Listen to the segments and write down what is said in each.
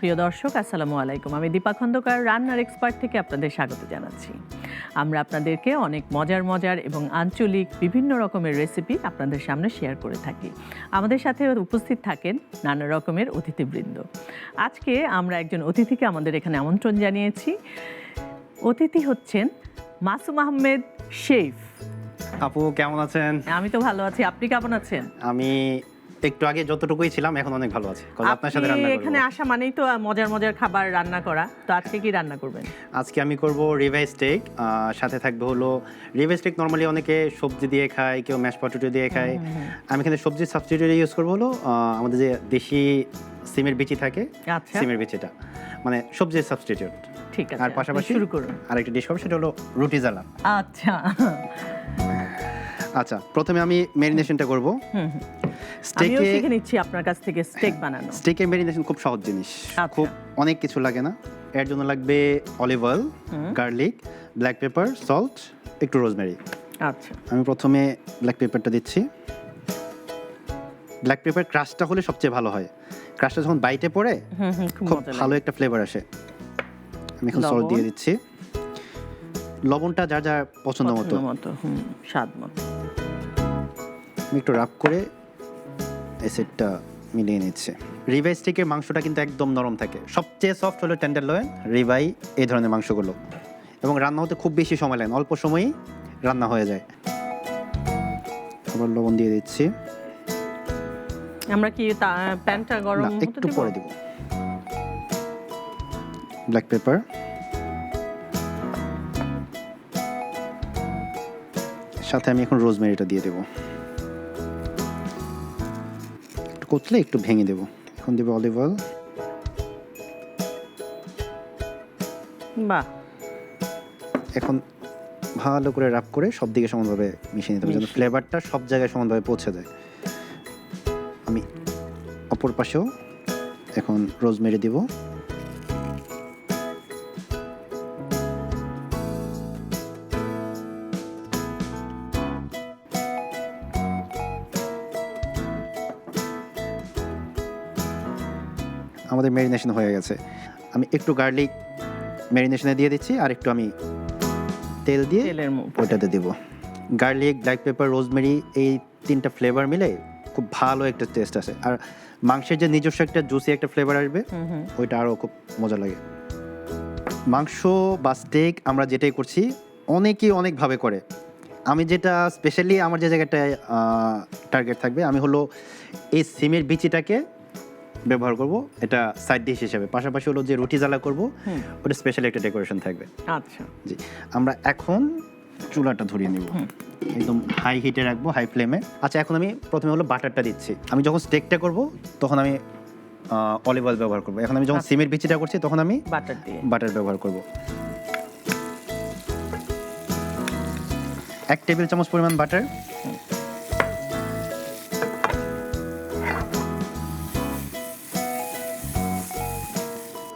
প্রিয় দর্শক, আসসালামু আলাইকুম। আমি দীপা খন্দকার রান্নার এক্সপার্ট থেকে আপনাদের স্বাগত জানাচ্ছি। আমরা আপনাদেরকে অনেক মজার মজার এবং আঞ্চলিক বিভিন্ন রকমের রেসিপি আপনাদের সামনে শেয়ার করে থাকি। আমাদের সাথে উপস্থিত থাকেন নানা রকমের অতিথিবৃন্দ। আজকে আমরা একজন অতিথিকে আমাদের এখানে আমন্ত্রণ জানিয়েছি। অতিথি হচ্ছেন মাসুম আহমেদ শেফ। আপু কেমন আছেন? আমি তো ভালো আছি, আপনি কেমন আছেন? আমি একটু আগে যতটুকুই ছিলাম এখন অনেক ভালো আছি। আপনার সাথে রান্না করব। এখানে আসা মানেই তো মজার মজার খাবার রান্না করা। তো আজকে কি রান্না করবেন? আজকে আমি করব রিভাই স্টেক, সাথে থাকবে হলো রিভাই স্টেক। নরমালি অনেকে সবজি দিয়ে খায়, কেউ ম্যাশ পটেটো দিয়ে খায়। আমি এখানে সবজির সাবস্টিটিউট ইউজ করব হলো আমাদের যে দেশি সিমের বিচি থাকে, আচ্ছা, সিমের বিচিটা, মানে সবজির সাবস্টিটিউট। ঠিক আছে, আর পাশাপাশি শুরু করুন। আরেকটা ডিশ করব, সেটা হলো রুটি জ্বালা। আচ্ছা আচ্ছা, প্রথমে আমি ম্যারিনেশনটা করব। আমিও শিখে নিচ্ছি আপনার কাছ থেকে স্টেক বানানো। স্টেকের ম্যারিনেশন খুব সহজ জিনিস, খুব অনেক কিছু লাগে না। এর জন্য লাগবে olive oil, garlic, black pepper, salt, একটু রোজমেরি। আচ্ছা, আমি প্রথমে ব্ল্যাক পেপারটা দিচ্ছি। ব্ল্যাক পেপার ক্রাশটা হলে সবচেয়ে ভালো হয়। ক্রাশটা যখন বাইটে পড়ে খুব ভালো একটা ফ্লেভার আসে। আমি এখন সল্ট দিয়ে দিচ্ছি। লবণটা যার যার পছন্দ মতো, স্বাদ মতো। আমি একটু রাব করে এসিডটা মিলিয়ে নিচ্ছে। রিভাই স্টেকের মাংসটা কিন্তু একদম নরম থাকে। সবচেয়ে সফট হলো টেন্ডারলয়েন, রিভাই, এই ধরনের মাংসগুলো। এবং রান্না হতে খুব বেশি সময় লাগে না, অল্প সময়ই রান্না হয়ে যায়। আবার লবণ দিয়ে দিচ্ছি। আমরা কি প্যানটা গরম হতে একটু পরে দিব। ব্ল্যাক পেপার, সাথে আমি এখন রোজমেরিটা দিয়ে দেব। একটু কচলে একটু ভেঙে দেব। এখন দেব অলিভ অয়েল। বাহ, এখন ভালো করে রাব করে সব দিকে সমানভাবে মিশিয়ে নিতে হবে, যেন ফ্লেভারটা সব জায়গায় সমানভাবে পৌঁছে যায়। আমি অপর পাশেও এখন রোজমেরি দিব। আমাদের ম্যারিনেশন হয়ে গেছে। আমি একটু গার্লিক ম্যারিনেশনে দিয়ে দিচ্ছি, আর একটু আমি তেল দিয়ে ওইটাতে দেব। গার্লিক, ব্ল্যাক পেপার, রোজমেরি, এই তিনটা ফ্লেভার মিলে খুব ভালো একটা টেস্ট আসে। আর মাংসের যে নিজস্ব একটা জুসি একটা ফ্লেভার আসবে, ওইটা আরও খুব মজা লাগে। মাংস বা স্টেক আমরা যেটাই করছি অনেকেই অনেকভাবে করে। আমি যেটা স্পেশালি আমার যে জায়গাটায় টার্গেট থাকবে, আমি হলো এই সিমের বিচিটাকে ব্যবহার করব এটা সাইড ডিশ হিসেবে। পাশাপাশি হলো যে রুটি জ্বালা করব, ওটা স্পেশালি একটা ডেকোরেশন থাকবে। আচ্ছা জি, আমরা এখন চুলাটা ধরিয়ে নিব, একদম হাই হিটে রাখবো, হাই ফ্লেমে। আচ্ছা, এখন আমি প্রথমে হলো বাটারটা দিচ্ছি। আমি যখন স্টেকটা করব তখন আমি অলিভ অয়েল ব্যবহার করব। এখন আমি যখন সিমের বিচিটা করছি তখন আমি বাটার ব্যবহার করব। 1 টেবিল চামচ পরিমাণ বাটার।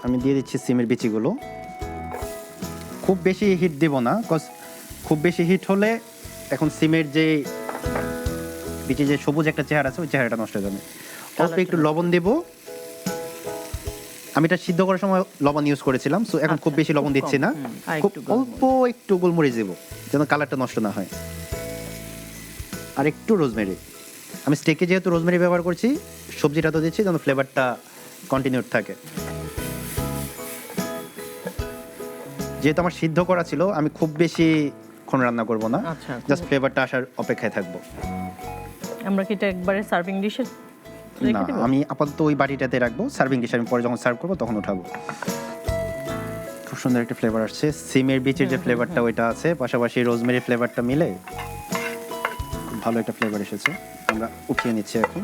আমি দিয়ে দিচ্ছি সিমের বিচিগুলো। খুব বেশি হিট দেব না, বিকজ খুব বেশি হিট হলে এখন সিমের যে বিচি যে সবুজ একটা চেহারা আছে, ওই চেহারাটা নষ্ট হয়ে যাবে। অল্প একটু লবণ দেব। আমি এটা সিদ্ধ করার সময় লবণ ইউজ করেছিলাম, সো এখন খুব বেশি লবণ দিচ্ছি না, খুব অল্প একটু গোলমরিচ দেব যেন কালারটা নষ্ট না হয়। আর একটু রোজমেরি। আমি স্টেকে যেহেতু রোজমেরি ব্যবহার করছি, সবজিটা তো দিচ্ছি যেন ফ্লেভারটা কন্টিনিউড থাকে। যেহেতু আমার সিদ্ধ করা ছিল, আমি খুব বেশি ক্ষণ রান্না করব না, জাস্ট ফ্লেভারটা আসার অপেক্ষায় থাকবো। আমরা কি এটা একবারে সার্ভিং ডিশে না, আমি আপাতত ওই বাটিটাতে রাখবো। সার্ভিং ডিশে আমি পরে যখন সার্ভ করবো তখন উঠাবো। খুব সুন্দর একটা ফ্লেভার আসছে, সিমের বিচের যে ফ্লেভারটা ওইটা আছে, পাশাপাশি রোজমেরি ফ্লেভারটা মিলে খুব ভালো একটা ফ্লেভার এসেছে। আমরা উঠিয়ে নিচ্ছি এখন।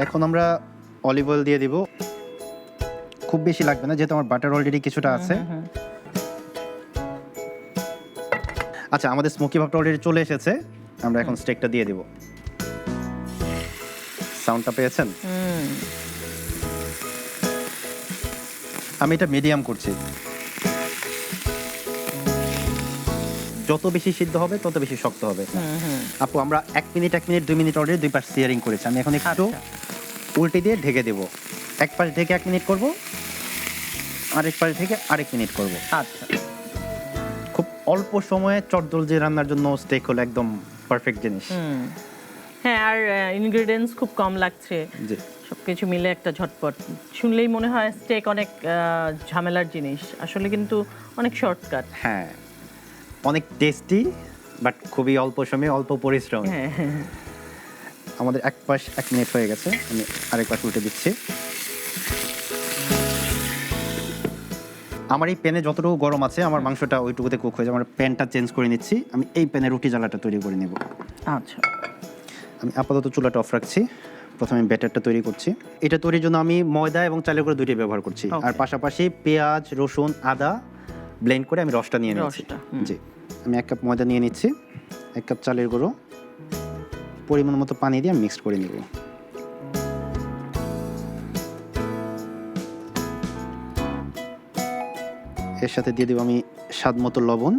এখন আমরা অলিভ অয়েল দিয়ে দিব। খুব বেশি লাগবে না, যেহেতু আমার বাটার অলরেডি কিছুটা আছে। আচ্ছা, আমাদের স্মোকি ভাবটা অলরেডি চলে এসেছে। আমরা এখন স্টেকটা দিয়ে দিব। সাউন্ডটা পেয়েছেন? আমি এটা মিডিয়াম করছি। যত বেশি সিদ্ধ হবে তত বেশি শক্ত হবে। আপু আমরা 1 মিনিট 2 মিনিট অলরেডি 2 পাশ সিয়ারিং করেছি, আমি এখন একটু উল্টে দিয়ে ঢেকে দেব। এক পাশ ঢেকে 1 মিনিট করব, আরেক পাশ ঢেকে আরেক মিনিট করব। আচ্ছা, খুব অল্প সময়ে চটজলদি রান্নার জন্য স্টেক হলো একদম পারফেক্ট জিনিস। হ্যাঁ, আর ইনগ্রেডিয়েন্টস খুব কম লাগছে, জি সবকিছু মিলে একটা ঝটপট। শুনলেই মনে হয় স্টেক অনেক ঝামেলার জিনিস, আসলে কিন্তু অনেক শর্টকাট। হ্যাঁ, অনেক টেস্টি, বাট খুবই অল্প সময়ে অল্প পরিশ্রম। আমাদের এক পাশ 1 মিনিট হয়ে গেছে, আমি আরেক পাশ উল্টে দিচ্ছি। আমার এই প্যানে যতটুকু গরম আছে আমার মাংসটা ওইটুকুতে কুক হয়ে যায়। আমার প্যানটা চেঞ্জ করে নিচ্ছি, আমি এই প্যানে রুটি জ্বালাটা তৈরি করে নেব। আচ্ছা, আমি আপাতত চুলাটা অফ রাখছি। প্রথমে ব্যাটারটা তৈরি করছি। এটা তৈরির জন্য আমি ময়দা এবং চালের গুঁড়ো দুটোই ব্যবহার করছি, আর পাশাপাশি পেঁয়াজ, রসুন, আদা ব্লেন্ড করে আমি রসটা নিয়ে নিচ্ছি। জি, আমি 1 কাপ ময়দা নিয়ে নিচ্ছি, 1 কাপ চালের গুঁড়ো, পরিমাণ মতো পানি দিয়ে আমি মিক্সড করে নেব। এর সাথে দিয়ে দেব আমি স্বাদ মতো লবণ,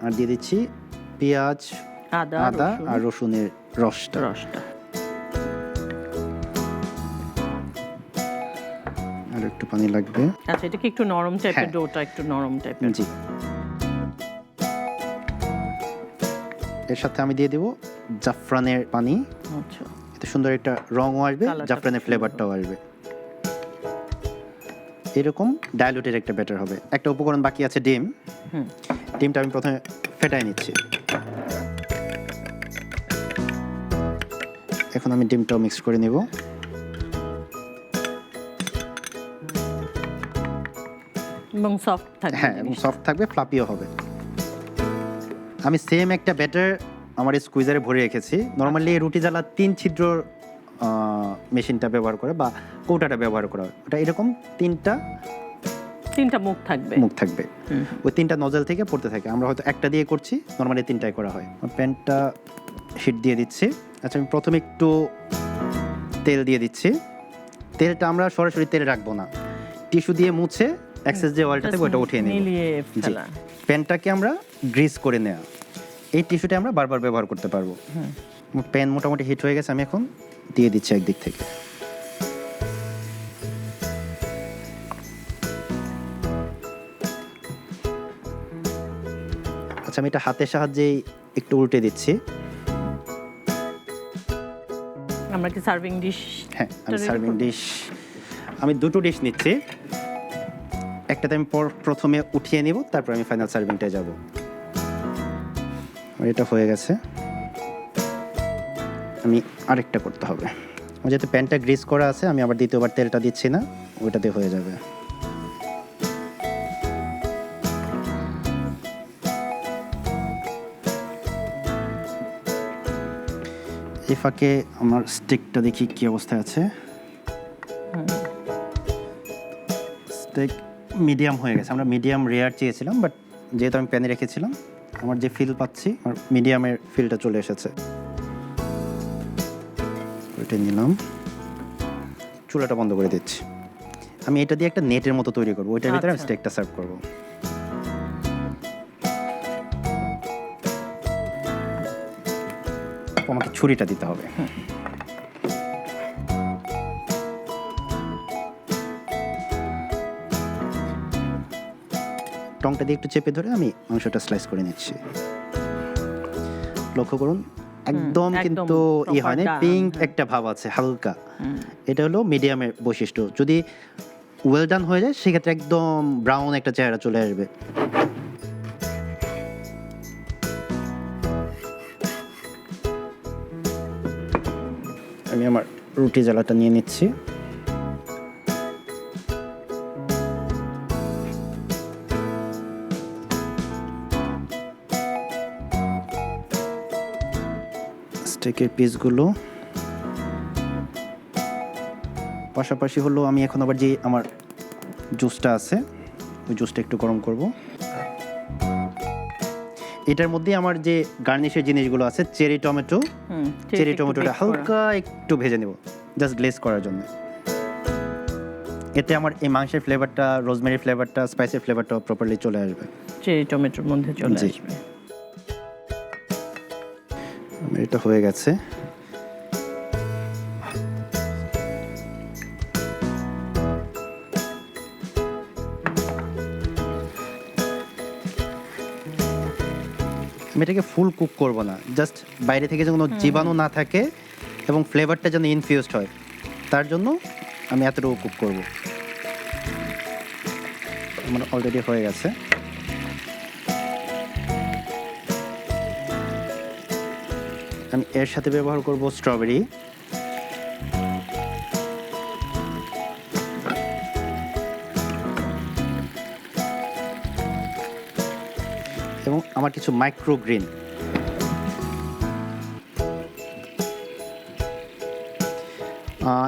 আর দিয়ে দিচ্ছি পেঁয়াজ, আদা আর রসুনের রসটা। আর একটু পানি লাগবে। আচ্ছা, এটা কি একটু নরম টাইপের? ডোটা একটু নরম টাইপের। জি, এর সাথে আমি দিয়ে দেব জাফরানের পানি। আচ্ছা, এতে সুন্দর একটা রঙও আসবে, জাফরানের ফ্লেভারটাও আসবে। এরকম ডাইলুটের একটা ব্যাটার হবে। একটা উপকরণ বাকি আছে, ডিম। ডিমটা আমি প্রথমে ফেটাই নিচ্ছি। এখন আমি ডিমটাও মিক্স করে নেব। এবং সফট থাকবে। হ্যাঁ, এবং সফট থাকবে, ফ্লাপিও হবে। আমি সেম একটা ব্যাটার আমার স্কুইজারে ভরে রেখেছি। নরমালি রুটি জ্বালা 3 ছিদ্র মেশিনটা ব্যবহার করে বা কৌটাটা ব্যবহার করা হয়। ওটা এরকম তিনটা মুখ থাকবে। ওই 3টা নজল থেকে পড়তে থাকে। আমরা হয়তো একটা দিয়ে করছি, নরমালি 3টাই করা হয়। প্যানটা হিট দিয়ে দিচ্ছি। আচ্ছা, আমি প্রথমে একটু তেল দিয়ে দিচ্ছি। তেলটা আমরা সরাসরি তেলে রাখবো না, টিস্যু দিয়ে মুছে এক্সেস যে অয়েলটাতে ওটা উঠিয়ে নেব। প্যানটাকে আমরা গ্রিস করে নেওয়া, এই টিস্যুটা আমরা বারবার ব্যবহার করতে পারবো। প্যান মোটামুটি হিট হয়ে গেছে, আমি এখন দিয়ে দিচ্ছি একদিক থেকে। আচ্ছা, আমি এটা হাতের সাহায্যে একটু উল্টে দিচ্ছি। আমরা কি সার্ভিং ডিশ? হ্যাঁ, আমি সার্ভিং ডিশ, আমি 2টো ডিশ নিচ্ছি। একটাতে আমি প্রথমে উঠিয়ে নিব, তারপর আমি ফাইনাল সার্ভিংটায় যাব। এটা হয়ে গেছে, আমি আরেকটা করতে হবে। আমার যেহেতু প্যানটা গ্রিস করা আছে, আমি আবার দ্বিতীয়বার তেলটা দিচ্ছি না, ওইটাতে হয়ে যাবে। এই ফাঁকে আমার স্টেকটা দেখি কি অবস্থায় আছে। স্টেক মিডিয়াম হয়ে গেছে। আমরা মিডিয়াম রেয়ার চেয়েছিলাম, বাট যেহেতু আমি প্যানে রেখেছিলাম, আমার যে ফিল পাচ্ছি আমার মিডিয়ামের ফিলটা চলে এসেছে। ওইটা নিলাম, চুলাটা বন্ধ করে দিচ্ছি। আমি এটা দিয়ে একটা নেটের মতো তৈরি করবো, ওইটার ভিতরে আমি স্টেকটা সার্ভ করবো। আমাকে ছুরিটা দিতে হবে। টংটা দিয়ে একটু চেপে ধরে আমি মাংসটা স্লাইস করে নিচ্ছি। লক্ষ্য করুন, একদম কিন্তু হয় না, পিঙ্ক একটা ভাব আছে হালকা। এটা হলো মিডিয়ামের বৈশিষ্ট্য। যদি ওয়েল ডান হয়ে যায় সেক্ষেত্রে একদম ব্রাউন একটা চেহারা চলে আসবে। আমি আমার রুটি জ্বালাটা নিয়ে নিচ্ছি। স্টেকের পিসগুলো পাশাপাশি হলো, আমি এখন আবার যে আমার জুসটা আছে ওই জুসটা একটু গরম করব। এটার মধ্যে আমার যে গার্নিশের জিনিসগুলো আছে, চেরি টমেটোটা হালকা একটু ভেজে নেব, জাস্ট গ্লেজ করার জন্য। এতে আমার এই মাংসের ফ্লেভারটা, রোজমেরি ফ্লেভারটা, স্পাইসের ফ্লেভারটা প্রপারলি চলে আসবে, চেরি টমেটোর মধ্যে চলে জি। আসবে। আমার এটা হয়ে গেছে। আমি এটাকে ফুল কুক করব না, জাস্ট বাইরে থেকে যেন কোনো জীবাণু না থাকে এবং ফ্লেভারটা যেন ইনফিউজড হয়, তার জন্য আমি এতটুকু কুক করব। আমার অলরেডি হয়ে গেছে। আমি এর সাথে ব্যবহার করব স্ট্রবেরি, এবং আমার কিছু মাইক্রো গ্রিন।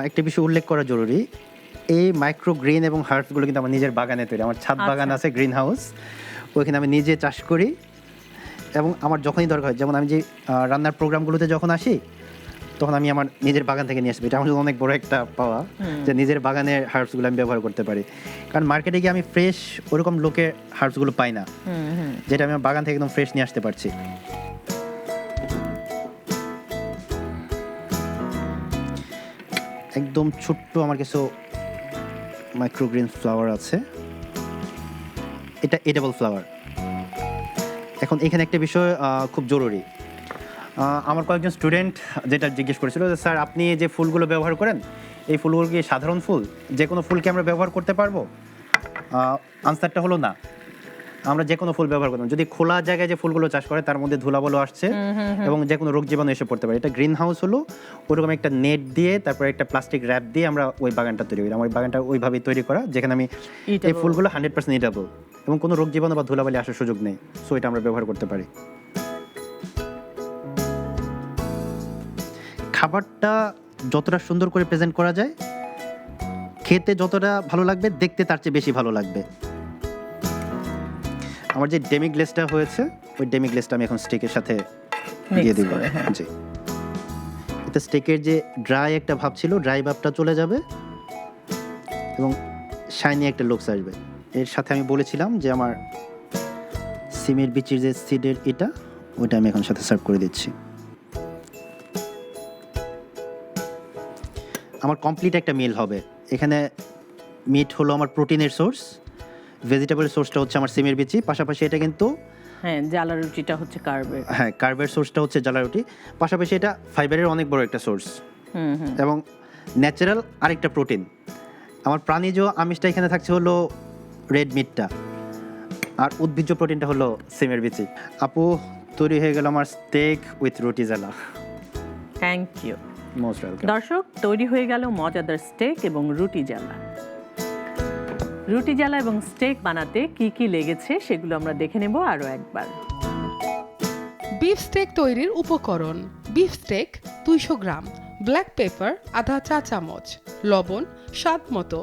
একটা বিষয় উল্লেখ করা জরুরি, এই মাইক্রো গ্রিন এবং হার্বসগুলো কিন্তু আমার নিজের বাগানে তৈরি। আমার ছাদ বাগান আছে, গ্রিন হাউস, ওইখানে আমি নিজে চাষ করি। এবং আমার যখনই দরকার হয়, যেমন আমি যে রান্নার প্রোগ্রামগুলোতে যখন আসি, তখন আমি আমার নিজের বাগান থেকে নিয়ে আসবো। এটা আমার জন্য অনেক বড় একটা পাওয়া, যে নিজের বাগানের হার্বসগুলো আমি ব্যবহার করতে পারি। কারণ মার্কেটে গিয়ে আমি ফ্রেশ ওরকম লোকের হার্বসগুলো পাই না, যেটা আমি আমার বাগান থেকে একদম ফ্রেশ নিয়ে আসতে পারছি। একদম ছোট্ট আমার কিছু মাইক্রোগ্রিন ফ্লাওয়ার আছে, এটা এডেবল ফ্লাওয়ার। এখন এখানে একটা বিষয় খুব জরুরি, আমার কয়েকজন স্টুডেন্ট যেটা জিজ্ঞেস করেছিল যে স্যার আপনি যে ফুলগুলো ব্যবহার করেন, এই ফুলগুলো কি সাধারণ ফুল, যে কোনো ফুলকে আমরা ব্যবহার করতে পারবো? আনসারটা হলো না, আমরা যে কোনো ফুল ব্যবহার করতাম। যদি খোলা জায়গায় যে ফুলগুলো চাষ করে তার মধ্যে ধুলাবালু আসছে এবং যে কোনো রোগ জীবাণু এসে পড়তে পারে। এটা গ্রিন হাউস হলো ওরকম একটা নেট দিয়ে, তারপরে একটা প্লাস্টিক র্যাপ দিয়ে আমরা ওই বাগানটা তৈরি করি। আমার ওই বাগানটা ওইভাবেই তৈরি করা, যেখানে আমি এই ফুলগুলো 100% ইটেবল এবং কোনো রোগ জীবাণু বা ধুলাবালি আসার সুযোগ নেই, সো এটা আমরা ব্যবহার করতে পারি। খাবারটা যতটা সুন্দর করে প্রেজেন্ট করা যায়, খেতে যতটা ভালো লাগবে, দেখতে তার চেয়ে বেশি ভালো লাগবে। আমার যে ডেমি গ্লেসটা হয়েছে, ওই ডেমি গ্লেসটা আমি এখন স্টেকের সাথে দিয়ে দিব। জি, এতে স্টেকের যে ড্রাই একটা ভাব ছিল, ড্রাই ভাবটা চলে যাবে এবং শাইনি একটা লুকস আসবে। এর সাথে আমি বলেছিলাম যে আমার সিমের বিচির যে সিডের এটা, ওইটা আমি এখন সাথে সার্ভ করে দিচ্ছি। আমার কমপ্লিট একটা মিল হবে। এখানে মিট হলো আমার প্রোটিনের সোর্স, ভেজিটেবল সোর্সটা হচ্ছে আমার সিমের বিচি, পাশাপাশি এটা কিন্তু জালা রুটিটা হচ্ছে কার্বের। কার্বের সোর্সটা হচ্ছে জালা রুটি, পাশাপাশি এটা ফাইবারের অনেক বড় একটা সোর্স এবং ন্যাচারাল আরেকটা প্রোটিন। আমার প্রাণীজ আমিষটা এখানে থাকছে হলো রেড মিটটা, আর উদ্ভিজ্জ প্রোটিনটা হলো সিমের বিচি। আপু, তৈরি হয়ে গেল আমার stake with roti jala. Thank you. Most welcome. দর্শক, তৈরি হয়ে গেল মজাদার স্টেক এবং রুটি জ্বালা। রুটি জ্বালা এবং স্টেক বানাতে কি কি লেগেছে সেগুলো আমরা দেখে নেব আরও একবার। বিফ স্টেক তৈরির উপকরণ: বিফ স্টেক 200 গ্রাম, ব্ল্যাক পেপার আধা চা চামচ, লবণ স্বাদ মতো,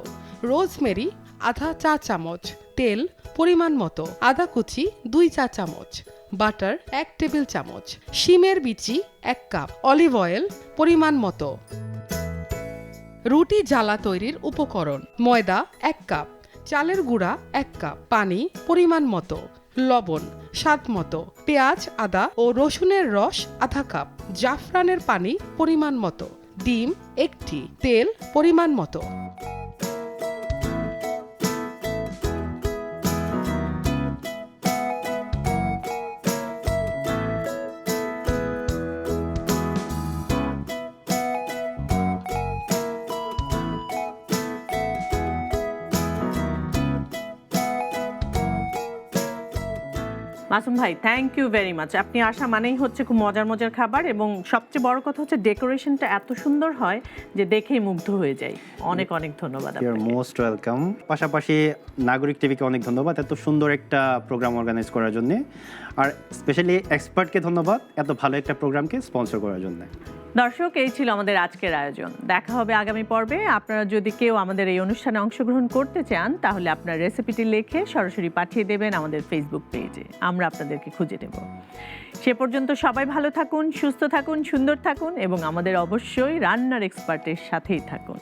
রোজমেরি আধা চা চামচ, তেল পরিমাণ মতো, আদা কুচি 2 চা চামচ, বাটার 1 টেবিল চামচ, শিমের বিচি 1 কাপ, অলিভ অয়েল পরিমাণ মতো। রুটি জ্বালা তৈরির উপকরণ: ময়দা 1 কাপ, চালের গুঁড়া 1 কাপ, পানি পরিমাণ মতো, লবণ স্বাদ মতো, পেঁয়াজ আদা ও রসুনের রস আধা কাপ, জাফরানের পানি পরিমাণ মতো, ডিম 1টি, তেল পরিমাণ মতো। মাসুম ভাই, থ্যাংক ইউ ভেরি মাচ। আপনি আসা মানেই হচ্ছে খুব মজার মজার খাবার, এবং সবচেয়ে বড় কথা হচ্ছে ডেকোরেশনটা এত সুন্দর হয় যে দেখেই মুগ্ধ হয়ে যাই। অনেক অনেক ধন্যবাদ ইউ আর মোস্ট ওয়েলকাম। পাশাপাশি নাগরিক টিভিকে অনেক ধন্যবাদ এত সুন্দর একটা প্রোগ্রাম অর্গানাইজ করার জন্য, আর স্পেশালি এক্সপার্টকে ধন্যবাদ এত ভালো একটা প্রোগ্রামকে স্পন্সর করার জন্য। দর্শক, এই ছিল আমাদের আজকের আয়োজন। দেখা হবে আগামী পর্বে। আপনারা যদি কেউ আমাদের এই অনুষ্ঠানে অংশগ্রহণ করতে চান, তাহলে আপনার রেসিপিটি লিখে সরাসরি পাঠিয়ে দেবেন আমাদের ফেসবুক পেজে। আমরা আপনাদেরকে খুঁজে নেব। সে পর্যন্ত সবাই ভালো থাকুন, সুস্থ থাকুন, সুন্দর থাকুন এবং আমাদের অবশ্যই রান্নার এক্সপার্টের সাথেই থাকুন।